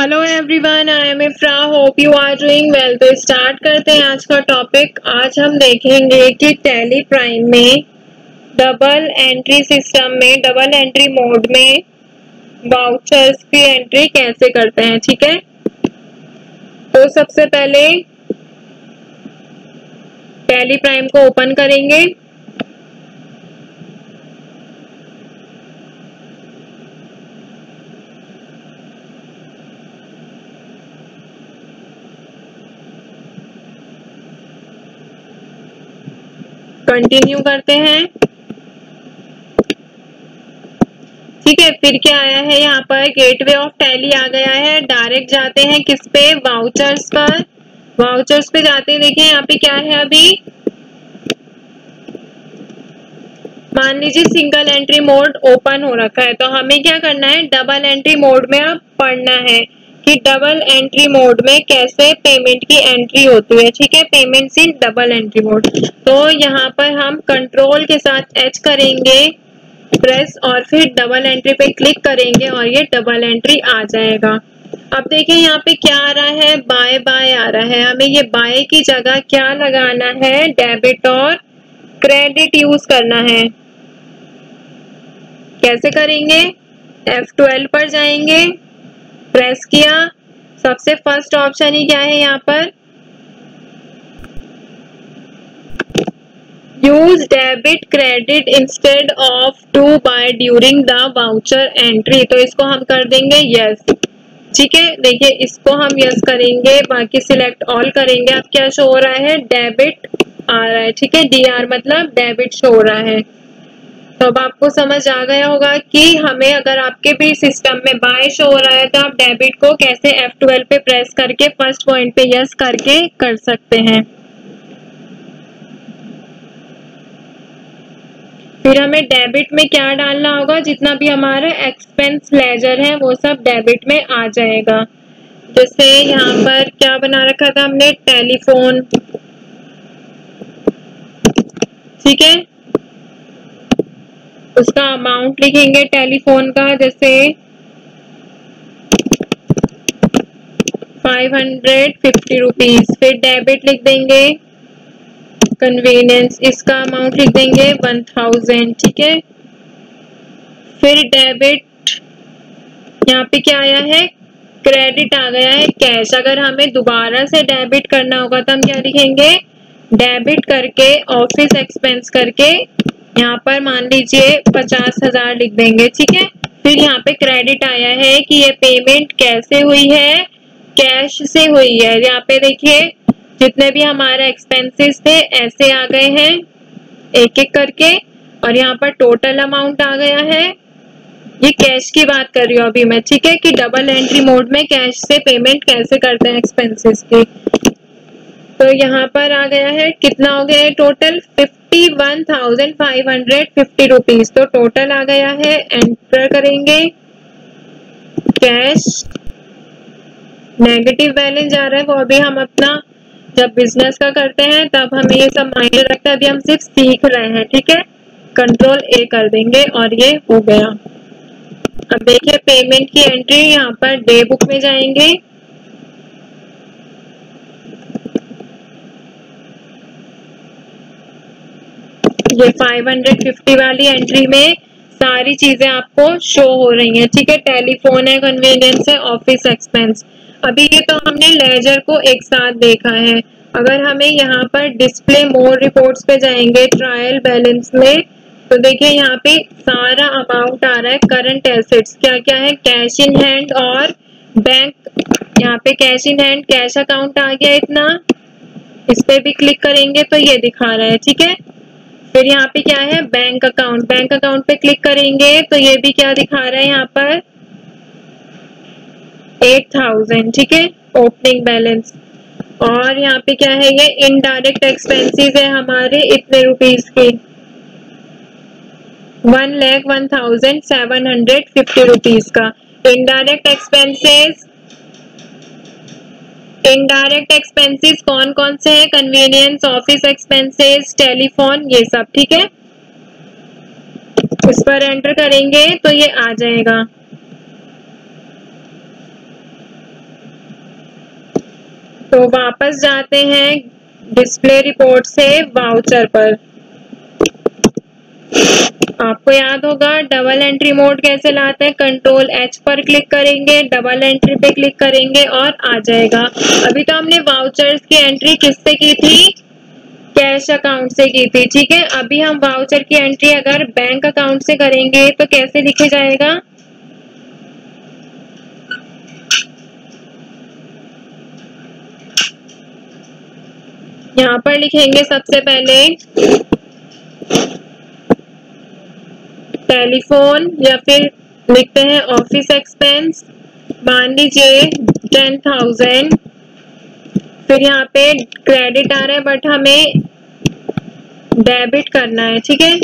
Hello everyone, I am Ifra, hope you are doing well. तो start करते हैं आज का टॉपिक। आज हम देखेंगे कि टैली प्राइम में डबल एंट्री सिस्टम में, डबल एंट्री मोड में वाउचर्स की एंट्री कैसे करते हैं। ठीक है, तो सबसे पहले टैली प्राइम को ओपन करेंगे। कंटिन्यू करते हैं। ठीक है, फिर क्या आया है यहाँ पर, गेटवे ऑफ टैली आ गया है। डायरेक्ट जाते हैं किस पे, वाउचर्स पर। वाउचर्स पे जाते हैं, देखिए यहाँ पे क्या है, अभी मान लीजिए सिंगल एंट्री मोड ओपन हो रखा है, तो हमें क्या करना है, डबल एंट्री मोड में अब पढ़ना है कि डबल एंट्री मोड में कैसे पेमेंट की एंट्री होती है। ठीक है, payment in double entry mode. तो यहाँ पर हम कंट्रोल के साथ एच करेंगे प्रेस और फिर डबल एंट्री पे क्लिक करेंगे और ये डबल एंट्री आ जाएगा। अब देखिए यहाँ पे क्या आ रहा है, बाय बाय आ रहा है। हमें ये बाय की जगह क्या लगाना है, डेबिट और क्रेडिट यूज करना है। कैसे करेंगे, F12 पर जाएंगे, प्रेस किया, सबसे फर्स्ट ऑप्शन ही क्या है यहाँ पर, use debit credit instead of to by during the voucher entry. तो इसको हम कर देंगे यस। ठीक है, देखिए इसको हम यस करेंगे, बाकी सिलेक्ट ऑल करेंगे। अब क्या शो हो रहा है, डेबिट आ रहा है। ठीक है, DR मतलब डेबिट शो हो रहा है। तो अब आपको समझ आ गया होगा कि हमें, अगर आपके भी सिस्टम में बाय शो हो रहा है तो आप डेबिट को कैसे F12 पे प्रेस करके फर्स्ट पॉइंट पे यस करके कर सकते हैं। फिर हमें डेबिट में क्या डालना होगा, जितना भी हमारा एक्सपेंस लेजर है वो सब डेबिट में आ जाएगा। जैसे यहाँ पर क्या बना रखा था हमने, टेलीफोन। ठीक है, उसका अमाउंट लिखेंगे टेलीफोन का, जैसे 550 रुपीज। फिर डेबिट लिख देंगे कन्वीनियंस, इसका अमाउंट लिख देंगे 1000। ठीक है, फिर डेबिट, यहाँ पे क्या आया है, क्रेडिट आ गया है कैश। अगर हमें दोबारा से डेबिट करना होगा तो हम क्या लिखेंगे, डेबिट करके ऑफिस एक्सपेंस करके यहाँ पर मान लीजिए 50,000 लिख देंगे। ठीक है, फिर यहाँ पे क्रेडिट आया है कि ये पेमेंट कैसे हुई है, कैश से हुई है। यहाँ पे देखिए जितने भी हमारे एक्सपेंसेस थे ऐसे आ गए हैं एक एक करके, और यहाँ पर टोटल अमाउंट आ गया है। ये कैश की बात कर रही हूँ अभी मैं। ठीक है, कि डबल एंट्री मोड में कैश से पेमेंट कैसे करते हैं एक्सपेंसेस की। तो यहाँ पर आ गया है, कितना हो गया है टोटल, 51,550 रुपीज। तो टोटल आ गया है, एंटर करेंगे, कैश नेगेटिव बैलेंस जा रहा है, वो अभी हम अपना जब बिजनेस का करते हैं तब हमें ये सब मायने रखता है, अभी हम सिर्फ सीख रहे हैं। ठीक है, कंट्रोल A कर देंगे और ये हो गया। अब देखिए पेमेंट की एंट्री, यहाँ पर डे बुक में जाएंगे, ये 550 वाली एंट्री में सारी चीजें आपको शो हो रही हैं। ठीक है, टेलीफोन है, कन्वीनियंस है, ऑफिस एक्सपेंस। अभी ये तो हमने लेजर को एक साथ देखा है। अगर हमें यहाँ पर डिस्प्ले मोर रिपोर्ट्स पे जाएंगे, ट्रायल बैलेंस में, तो देखिए यहाँ पे सारा अमाउंट आ रहा है। करंट एसेट्स क्या क्या है, कैश इन हैंड और बैंक। यहाँ पे cash in hand, cash account आ गया इतना, इस पे भी क्लिक करेंगे तो ये दिखा रहा है। ठीक है, फिर यहाँ पे क्या है, बैंक अकाउंट। बैंक अकाउंट पे क्लिक करेंगे तो ये भी क्या दिखा रहा है, यहाँ पर 8000। ठीक है, ओपनिंग बैलेंस। और यहाँ पे क्या है, ये इनडायरेक्ट एक्सपेंसेस है हमारे इतने रुपीस के, 1,01,750 रुपीज का इनडायरेक्ट एक्सपेंसेस। इनडायरेक्ट एक्सपेंसेस कौन कौन से हैं, कन्वीनियंस, ऑफिस एक्सपेंसेस, टेलीफोन, ये सब। ठीक है, इस पर एंटर करेंगे तो ये आ जाएगा। तो वापस जाते हैं डिस्प्ले रिपोर्ट से वाउचर पर। आपको याद होगा डबल एंट्री मोड कैसे लाते हैं, कंट्रोल H पर क्लिक करेंगे, डबल एंट्री पे क्लिक करेंगे और आ जाएगा। अभी तो हमने वाउचर्स की एंट्री किससे की थी, कैश अकाउंट से की थी, ठीक है। अभी हम वाउचर की एंट्री अगर बैंक अकाउंट से करेंगे तो कैसे लिखे जाएगा, यहाँ पर लिखेंगे सबसे पहले टेलीफोन या फिर लिखते हैं ऑफिस एक्सपेंस, मान लीजिए 10,000। फिर यहाँ पे क्रेडिट आ रहा है बट हमें डेबिट करना है, ठीक है।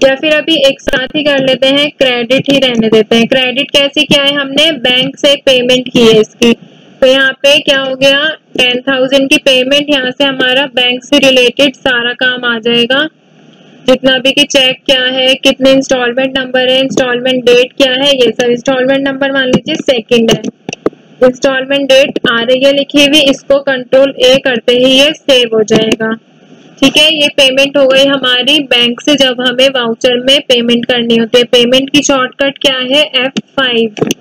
या फिर अभी एक साथ ही कर लेते हैं, क्रेडिट ही रहने देते हैं। क्रेडिट कैसे किया है, हमने बैंक से पेमेंट की है इसकी, तो यहाँ पे क्या हो गया 10,000 की पेमेंट, यहाँ से हमारा बैंक से रिलेटेड सारा काम आ जाएगा, जितना भी कि चेक क्या है, कितने इंस्टॉलमेंट नंबर है, इंस्टॉलमेंट डेट क्या है, ये सब। इंस्टॉलमेंट नंबर मान लीजिए सेकंड है, इंस्टॉलमेंट डेट आ रही है लिखी हुई, इसको कंट्रोल A करते ही ये सेव हो जाएगा, ठीक है। ये पेमेंट हो गई हमारी बैंक से, जब हमें वाउचर में पेमेंट करनी होती है। पेमेंट की शॉर्टकट क्या है, F5।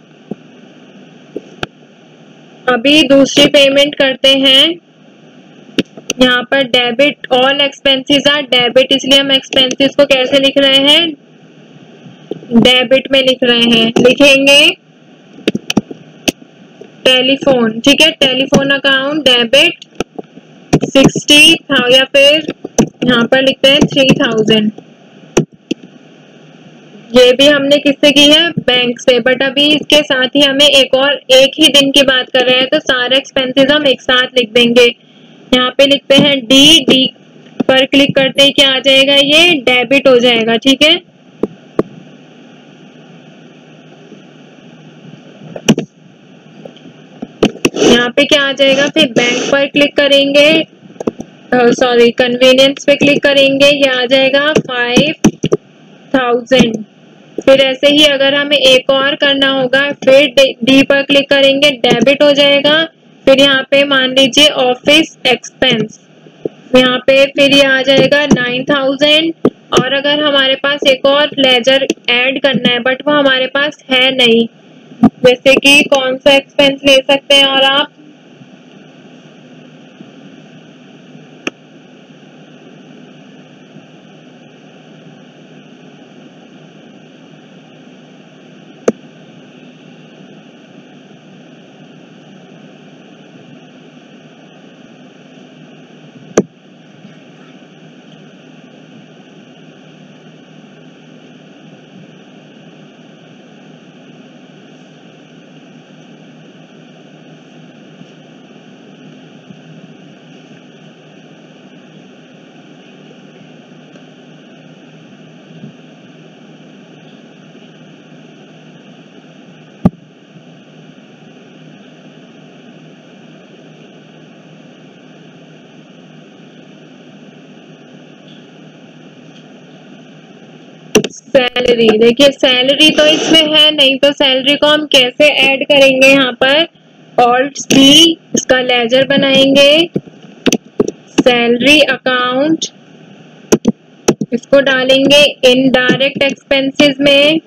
अभी दूसरी पेमेंट करते हैं, यहाँ पर debit, all expenses are debit, इसलिए हम एक्सपेंसेस को कैसे लिख रहे हैं, डेबिट में लिख रहे हैं। लिखेंगे टेलीफोन, ठीक है, टेलीफोन अकाउंट डेबिट 60 या फिर यहाँ पर लिखते हैं 3000। ये भी हमने किससे की है, बैंक से, बट अभी इसके साथ ही हमें एक ही दिन की बात कर रहे हैं, तो सारे एक्सपेंसेस हम एक साथ लिख देंगे। यहाँ पे लिखते हैं डी पर क्लिक करते ही क्या आ जाएगा, ये डेबिट हो जाएगा, ठीक है। यहाँ पे क्या आ जाएगा, फिर बैंक पर क्लिक करेंगे, सॉरी कन्वीनियंस पे क्लिक करेंगे, ये आ जाएगा 5,000। फिर ऐसे ही अगर हमें एक और करना होगा, फिर डी पर क्लिक करेंगे, डेबिट हो जाएगा। फिर यहाँ पे मान लीजिए ऑफिस एक्सपेंस, यहाँ पे फिर ये आ जाएगा 9,000। और अगर हमारे पास एक और लेजर ऐड करना है बट वो हमारे पास है नहीं, जैसे कि कौन सा एक्सपेंस ले सकते हैं, और आप सैलरी, देखिए सैलरी तो इसमें है नहीं, तो सैलरी को हम कैसे ऐड करेंगे, यहाँ पर ऑल्ट C इसका लेजर बनाएंगे, सैलरी अकाउंट, इसको डालेंगे इनडायरेक्ट एक्सपेंसेस में,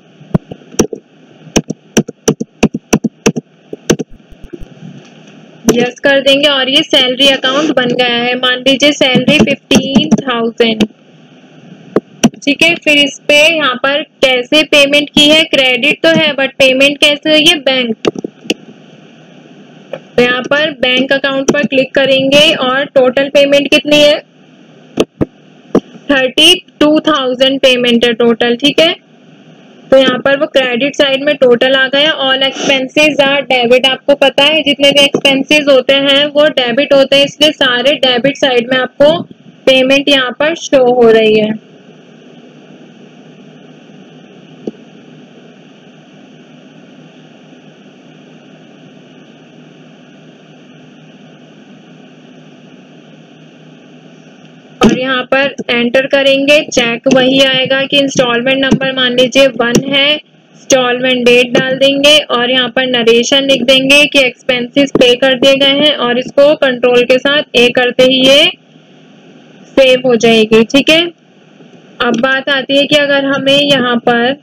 यस कर देंगे और ये सैलरी अकाउंट बन गया है। मान लीजिए सैलरी 15,000, ठीक है। फिर इस पे यहाँ पर कैसे पेमेंट की है, क्रेडिट तो है बट पेमेंट कैसे हुई है, बैंक। तो यहाँ पर बैंक अकाउंट पर क्लिक करेंगे और टोटल पेमेंट कितनी है, 32,000 पेमेंट है टोटल, ठीक है। तो यहाँ पर वो क्रेडिट साइड में टोटल आ गया। ऑल एक्सपेंसेस आर डेबिट, आपको पता है जितने भी एक्सपेंसेस होते हैं वो डेबिट होते हैं, इसलिए सारे डेबिट साइड में आपको पेमेंट यहाँ पर शो हो रही है। और यहाँ पर एंटर करेंगे, चेक वही आएगा कि इंस्टॉलमेंट नंबर मान लीजिए 1 है, इंस्टॉलमेंट डेट डाल देंगे और यहाँ पर नरेशन लिख देंगे कि एक्सपेंसेस पे कर दिए गए हैं और इसको कंट्रोल के साथ ए करते ही ये सेव हो जाएगी। ठीक है, अब बात आती है कि अगर हमें यहाँ पर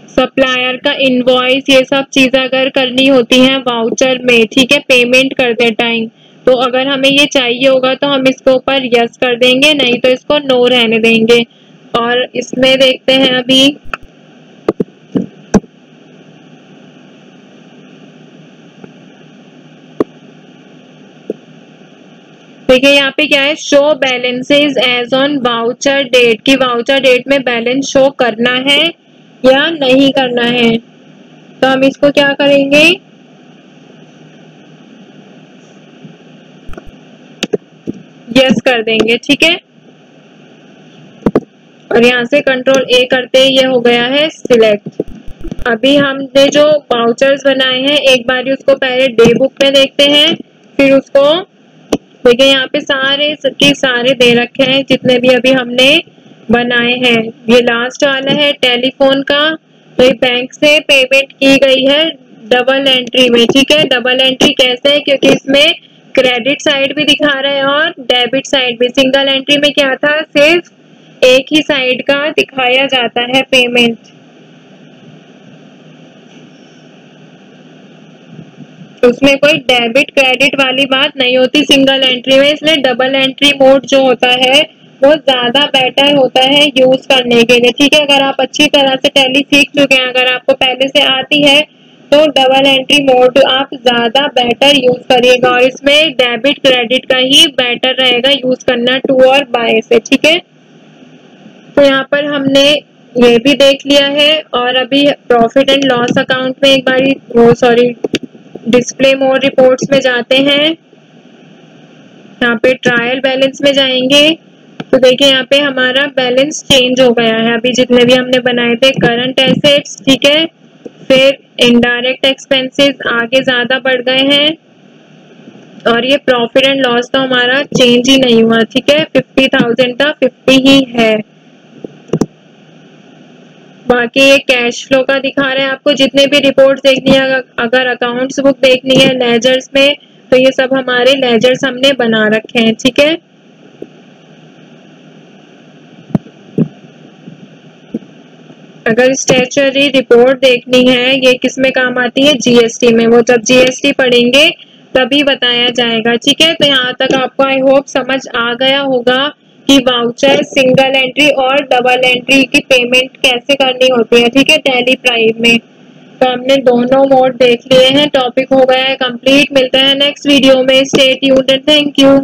सप्लायर का इनवॉइस ये सब चीजें अगर करनी होती हैं वाउचर में, ठीक है, पेमेंट करते टाइम, तो अगर हमें ये चाहिए होगा तो हम इसके ऊपर यस कर देंगे, नहीं तो इसको नो रहने देंगे। और इसमें देखते हैं अभी देखिए यहाँ पे क्या है, show balances as on voucher date, की वाउचर डेट में बैलेंस शो करना है या नहीं करना है। तो हम इसको क्या करेंगे, यस कर देंगे। ठीक है, और यहाँ से कंट्रोल ए करते ही ये हो गया है सिलेक्ट। अभी हमने जो वाउचर्स बनाए हैं एक बार उसको पहले डे बुक में देखते हैं, फिर उसको देखिए यहाँ पे सारे के सारे दे रखे हैं जितने भी अभी हमने बनाए हैं। ये लास्ट वाला है टेलीफोन का, तो ये बैंक से पेमेंट की गई है डबल एंट्री में। ठीक है, डबल एंट्री कैसे है, क्योंकि इसमें क्रेडिट साइड भी दिखा रहा है और डेबिट साइड भी। सिंगल एंट्री में क्या था, सिर्फ एक ही साइड का दिखाया जाता है पेमेंट। उसमें कोई डेबिट क्रेडिट वाली बात नहीं होती सिंगल एंट्री में, इसलिए डबल एंट्री मोड जो होता है वो ज्यादा बेटर होता है यूज करने के लिए। ठीक है, अगर आप अच्छी तरह से टैली सीख चुके हैं, अगर आपको पहले से आती है, तो डबल एंट्री मोड आप ज्यादा बेटर यूज करिएगा और इसमें डेबिट क्रेडिट का ही बेटर रहेगा यूज करना टू और बाय से। ठीक है, तो यहाँ पर हमने ये भी देख लिया है और अभी प्रॉफिट एंड लॉस अकाउंट में एक बार वो सॉरी डिस्प्ले मोर रिपोर्ट्स में जाते हैं। यहाँ पे ट्रायल बैलेंस में जाएंगे तो देखिए यहाँ पे हमारा बैलेंस चेंज हो गया है। अभी जितने भी हमने बनाए थे करंट एसेट्स, ठीक है, फिर इनडायरेक्ट एक्सपेंसेस आगे ज्यादा बढ़ गए हैं और ये प्रॉफिट एंड लॉस तो हमारा चेंज ही नहीं हुआ। ठीक है, 50,000 का 50 ही है। बाकी ये कैश फ्लो का दिखा रहे हैं आपको। जितने भी रिपोर्ट देखनी है, अगर अकाउंट्स बुक देखनी है लेजर्स में, तो ये सब हमारे लेजर्स हमने बना रखे हैं। ठीक है, अगर स्टैट्यूटरी रिपोर्ट देखनी है, ये किस में काम आती है, जीएसटी में। वो जब जीएसटी पढ़ेंगे तभी बताया जाएगा। ठीक है, तो यहाँ तक आपको आई होप समझ आ गया होगा कि वाउचर, सिंगल एंट्री और डबल एंट्री की पेमेंट कैसे करनी होती है। ठीक है, टैली प्राइम में तो हमने दोनों मोड देख लिए हैं। टॉपिक हो गया है कंप्लीट। मिलते हैं नेक्स्ट वीडियो में। Stay tuned and thank you.